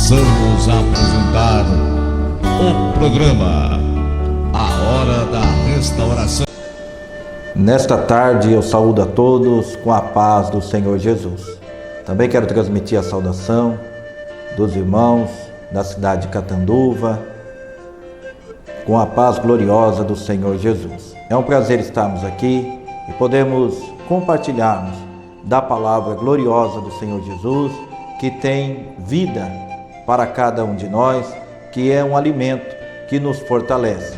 Passamos a apresentar o programa A Hora da Restauração. Nesta tarde eu saúdo a todos com a paz do Senhor Jesus. Também quero transmitir a saudação dos irmãos da cidade de Catanduva, com a paz gloriosa do Senhor Jesus. É um prazer estarmos aqui e podemos compartilharmos da palavra gloriosa do Senhor Jesus, que tem vida para cada um de nós, que é um alimento que nos fortalece.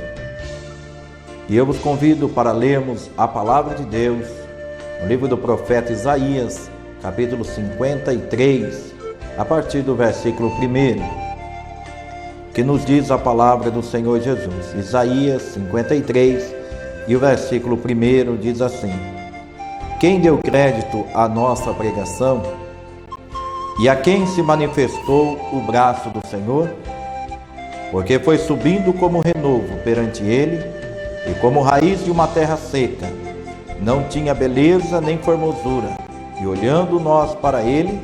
E eu vos convido para lermos a palavra de Deus no livro do profeta Isaías, capítulo 53, a partir do versículo 1, que nos diz a palavra do Senhor Jesus. Isaías 53 e o versículo 1 diz assim: Quem deu crédito à nossa pregação e a quem se manifestou o braço do Senhor? Porque foi subindo como renovo perante ele e como raiz de uma terra seca. Não tinha beleza nem formosura, e olhando nós para ele,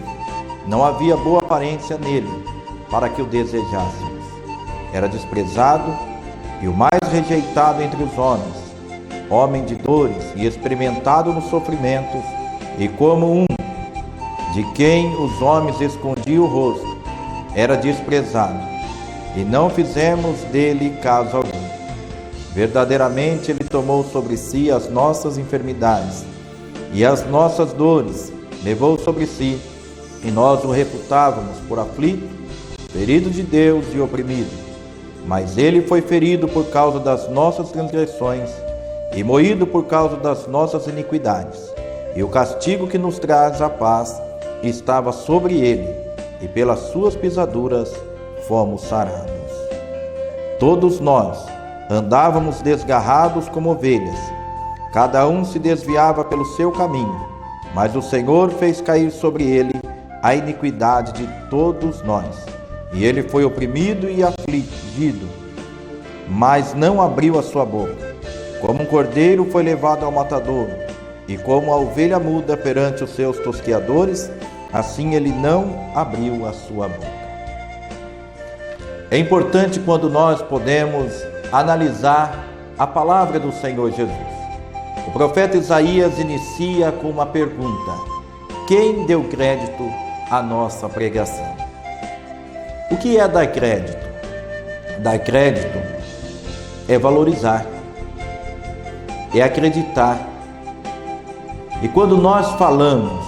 não havia boa aparência nele, para que o desejássemos. Era desprezado e o mais rejeitado entre os homens, homem de dores e experimentado nos sofrimentos, e como um de quem os homens escondiam o rosto, era desprezado, e não fizemos dele caso algum. Verdadeiramente ele tomou sobre si as nossas enfermidades, e as nossas dores levou sobre si, e nós o reputávamos por aflito, ferido de Deus e oprimido. Mas ele foi ferido por causa das nossas transgressões, e moído por causa das nossas iniquidades. E o castigo que nos traz a paz estava sobre ele, e pelas suas pisaduras fomos sarados. Todos nós andávamos desgarrados como ovelhas, cada um se desviava pelo seu caminho, mas o Senhor fez cair sobre ele a iniquidade de todos nós. E ele foi oprimido e afligido, mas não abriu a sua boca. Como um cordeiro foi levado ao matadouro, e como a ovelha muda perante os seus tosqueadores, assim ele não abriu a sua boca. É importante quando nós podemos analisar a palavra do Senhor Jesus. O profeta Isaías inicia com uma pergunta: quem deu crédito à nossa pregação? O que é dar crédito? Dar crédito é valorizar, é acreditar. E quando nós falamos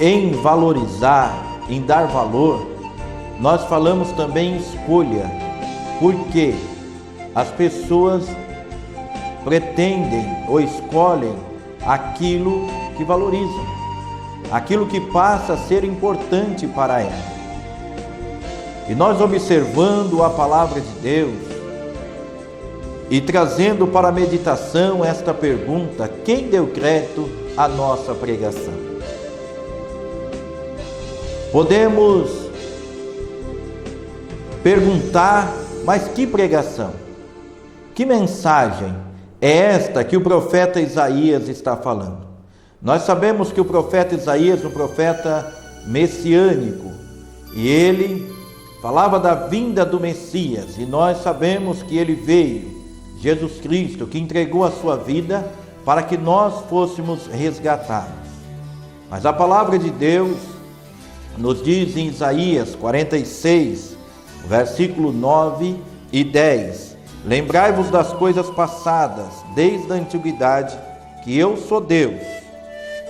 em valorizar, em dar valor, nós falamos também em escolha, porque as pessoas pretendem ou escolhem aquilo que valorizam, aquilo que passa a ser importante para ela. E nós, observando a palavra de Deus e trazendo para a meditação esta pergunta: quem deu crédito à nossa pregação? Podemos perguntar: mas que pregação? Que mensagem é esta que o profeta Isaías está falando? Nós sabemos que o profeta Isaías é um profeta messiânico, e ele falava da vinda do Messias, e nós sabemos que ele veio, Jesus Cristo, que entregou a sua vida para que nós fôssemos resgatados. Mas a palavra de Deus nos diz em Isaías 46, versículo 9 e 10: Lembrai-vos das coisas passadas, desde a antiguidade, que eu sou Deus,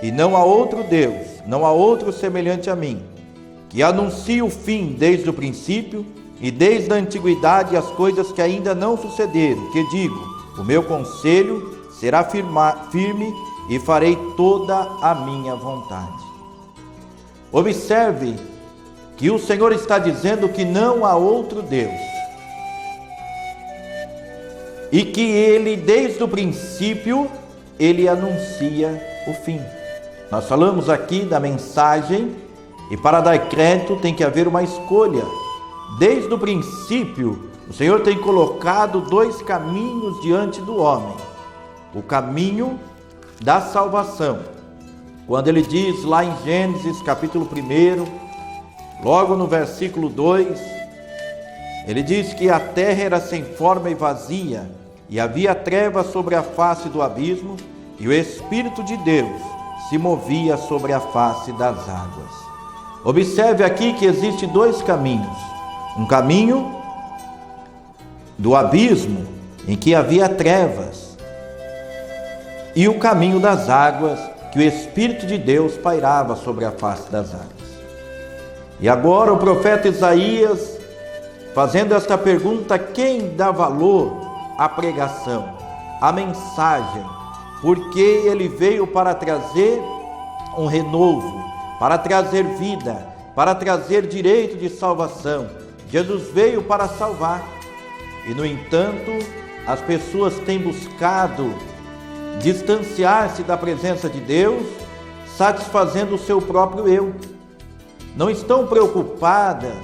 e não há outro Deus, não há outro semelhante a mim, que anuncio o fim desde o princípio, e desde a antiguidade as coisas que ainda não sucederam, que digo: o meu conselho será firme, e farei toda a minha vontade. Observe que o Senhor está dizendo que não há outro Deus, e que ele, desde o princípio, ele anuncia o fim. Nós falamos aqui da mensagem, e para dar crédito tem que haver uma escolha. Desde o princípio, o Senhor tem colocado dois caminhos diante do homem: o caminho da salvação, quando ele diz lá em Gênesis capítulo 1, Logo no versículo 2, ele diz que a terra era sem forma e vazia, e havia trevas sobre a face do abismo, e o Espírito de Deus se movia sobre a face das águas. Observe aqui que existem dois caminhos: um caminho do abismo, em que havia trevas, e o caminho das águas, que o Espírito de Deus pairava sobre a face das águas. E agora o profeta Isaías, fazendo esta pergunta: quem dá valor à pregação, à mensagem? Porque ele veio para trazer um renovo, para trazer vida, para trazer direito de salvação. Jesus veio para salvar. E no entanto, as pessoas têm buscado distanciar-se da presença de Deus, satisfazendo o seu próprio eu. Não estão preocupadas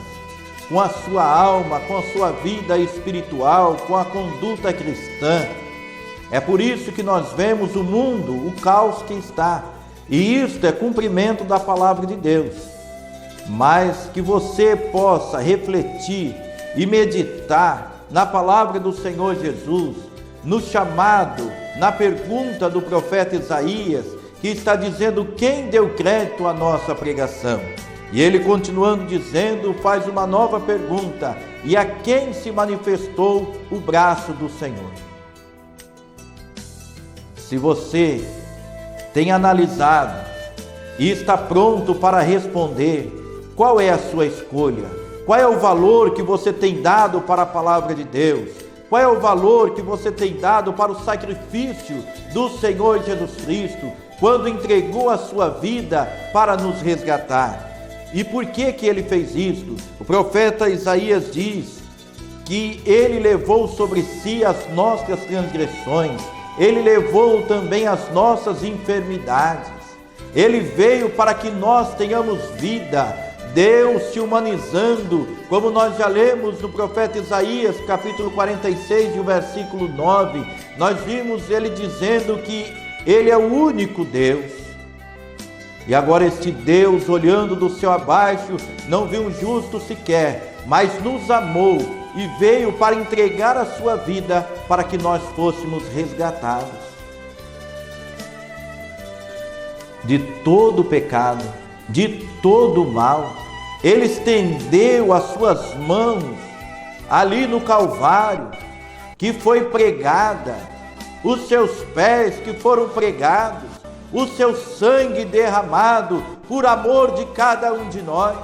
com a sua alma, com a sua vida espiritual, com a conduta cristã. É por isso que nós vemos o mundo, o caos que está. E isto é cumprimento da palavra de Deus. Mas que você possa refletir e meditar na palavra do Senhor Jesus, no chamado, na pergunta do profeta Isaías, que está dizendo quem deu crédito à nossa pregação. E ele, continuando dizendo, faz uma nova pergunta: e a quem se manifestou o braço do Senhor? Se você tem analisado e está pronto para responder, qual é a sua escolha? Qual é o valor que você tem dado para a palavra de Deus? Qual é o valor que você tem dado para o sacrifício do Senhor Jesus Cristo, quando entregou a sua vida para nos resgatar? E por que ele fez isso? O profeta Isaías diz que ele levou sobre si as nossas transgressões, ele levou também as nossas enfermidades. Ele veio para que nós tenhamos vida. Deus se humanizando, como nós já lemos no profeta Isaías, capítulo 46, e o versículo 9, nós vimos ele dizendo que ele é o único Deus. E agora este Deus, olhando do céu abaixo, não viu um justo sequer, mas nos amou e veio para entregar a sua vida para que nós fôssemos resgatados de todo o pecado, de todo o mal. Ele estendeu as suas mãos ali no Calvário, que foi pregada, os seus pés que foram pregados, o seu sangue derramado por amor de cada um de nós.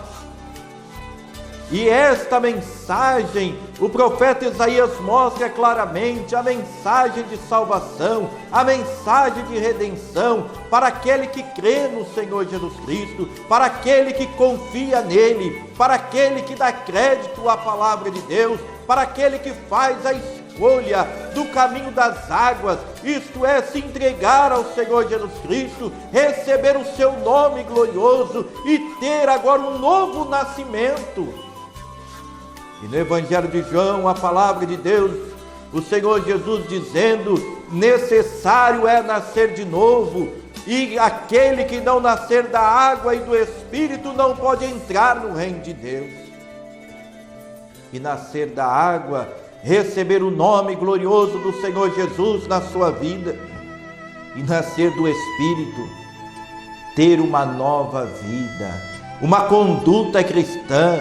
E esta mensagem, o profeta Isaías mostra claramente a mensagem de salvação, a mensagem de redenção para aquele que crê no Senhor Jesus Cristo, para aquele que confia nele, para aquele que dá crédito à palavra de Deus, para aquele que faz a escolha do caminho das águas, isto é, se entregar ao Senhor Jesus Cristo, receber o seu nome glorioso e ter agora um novo nascimento. E no Evangelho de João, a palavra de Deus, o Senhor Jesus dizendo: necessário é nascer de novo, e aquele que não nascer da água e do Espírito não pode entrar no reino de Deus. E nascer da água, receber o nome glorioso do Senhor Jesus na sua vida, e nascer do Espírito, ter uma nova vida, uma conduta cristã,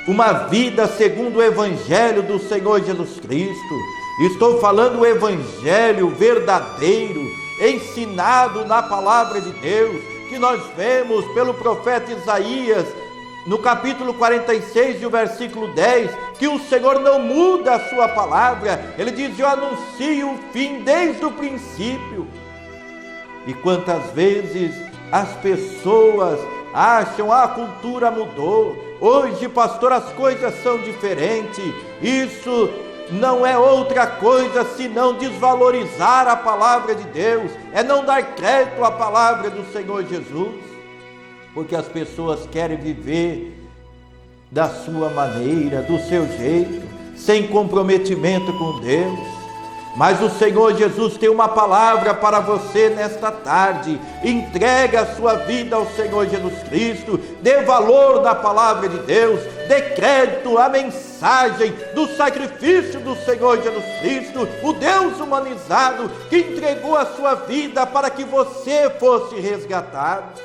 uma vida segundo o Evangelho do Senhor Jesus Cristo. Estou falando o Evangelho verdadeiro, ensinado na palavra de Deus, que nós vemos pelo profeta Isaías, no capítulo 46 e o versículo 10, que o Senhor não muda a sua palavra. Ele diz: eu anuncio o fim desde o princípio. E quantas vezes as pessoas acham: a cultura mudou, hoje, pastor, as coisas são diferentes. Isso não é outra coisa senão desvalorizar a palavra de Deus, é não dar crédito à palavra do Senhor Jesus, porque as pessoas querem viver da sua maneira, do seu jeito, sem comprometimento com Deus. Mas o Senhor Jesus tem uma palavra para você nesta tarde. Entrega a sua vida ao Senhor Jesus Cristo, dê valor na palavra de Deus, dê crédito à mensagem do sacrifício do Senhor Jesus Cristo, o Deus humanizado que entregou a sua vida para que você fosse resgatado.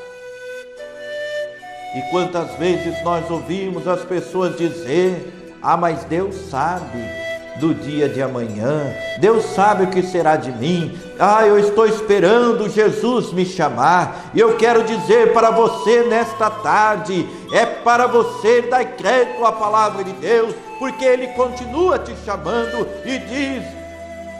E quantas vezes nós ouvimos as pessoas dizer: ah, mas Deus sabe do dia de amanhã, Deus sabe o que será de mim, eu estou esperando Jesus me chamar. E eu quero dizer para você nesta tarde, é para você dar crédito à palavra de Deus, porque Ele continua te chamando e diz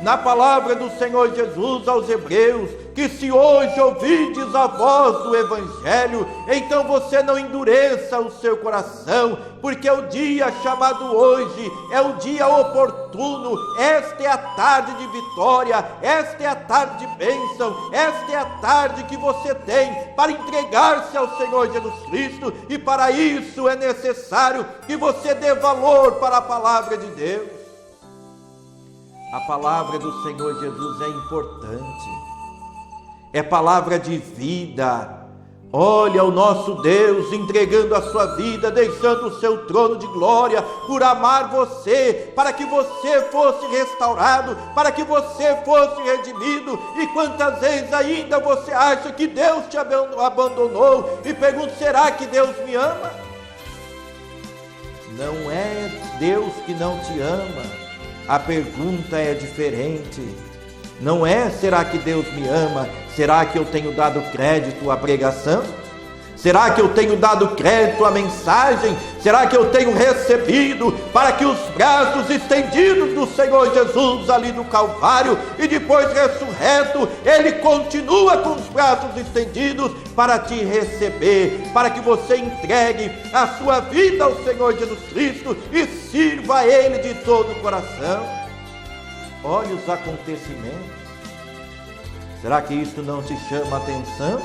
na palavra do Senhor Jesus aos Hebreus, que se hoje ouvides a voz do Evangelho, então você não endureça o seu coração, porque o dia chamado hoje é o dia oportuno. Esta é a tarde de vitória, esta é a tarde de bênção, esta é a tarde que você tem para entregar-se ao Senhor Jesus Cristo, e para isso é necessário que você dê valor para a palavra de Deus. A palavra do Senhor Jesus é importante, é palavra de vida. Olha o nosso Deus entregando a sua vida, deixando o seu trono de glória por amar você, para que você fosse restaurado, para que você fosse redimido. E quantas vezes ainda você acha que Deus te abandonou e pergunta: será que Deus me ama? Não é Deus que não te ama. A pergunta é diferente. Não é: será que Deus me ama? Será que eu tenho dado crédito à pregação? Será que eu tenho dado crédito à mensagem? Será que eu tenho recebido para que os braços estendidos do Senhor Jesus ali do Calvário, e depois ressurreto, Ele continua com os braços estendidos para te receber, para que você entregue a sua vida ao Senhor Jesus Cristo e sirva a Ele de todo o coração? Olha os acontecimentos. Será que isso não te chama a atenção?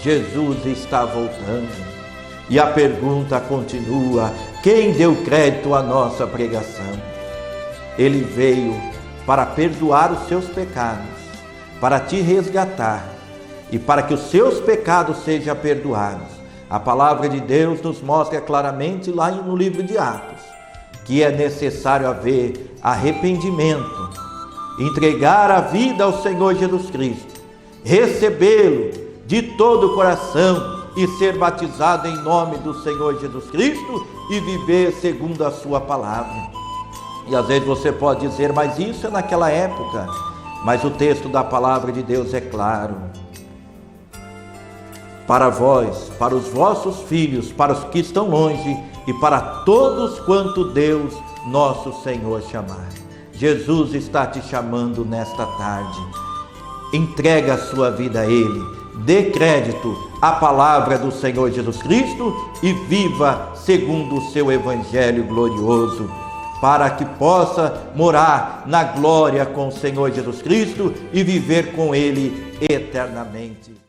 Jesus está voltando, e a pergunta continua: quem deu crédito à nossa pregação? Ele veio para perdoar os seus pecados, para te resgatar, e para que os seus pecados sejam perdoados. A palavra de Deus nos mostra claramente lá no livro de Atos, que é necessário haver arrependimento, entregar a vida ao Senhor Jesus Cristo, recebê-lo de todo o coração e ser batizado em nome do Senhor Jesus Cristo e viver segundo a sua palavra. E às vezes você pode dizer: mas isso é naquela época. Mas o texto da palavra de Deus é claro: para vós, para os vossos filhos, para os que estão longe, e para todos quanto Deus nosso Senhor chamar. Jesus está te chamando nesta tarde. Entrega a sua vida a Ele, dê crédito à palavra do Senhor Jesus Cristo e viva segundo o seu evangelho glorioso, para que possa morar na glória com o Senhor Jesus Cristo e viver com Ele eternamente.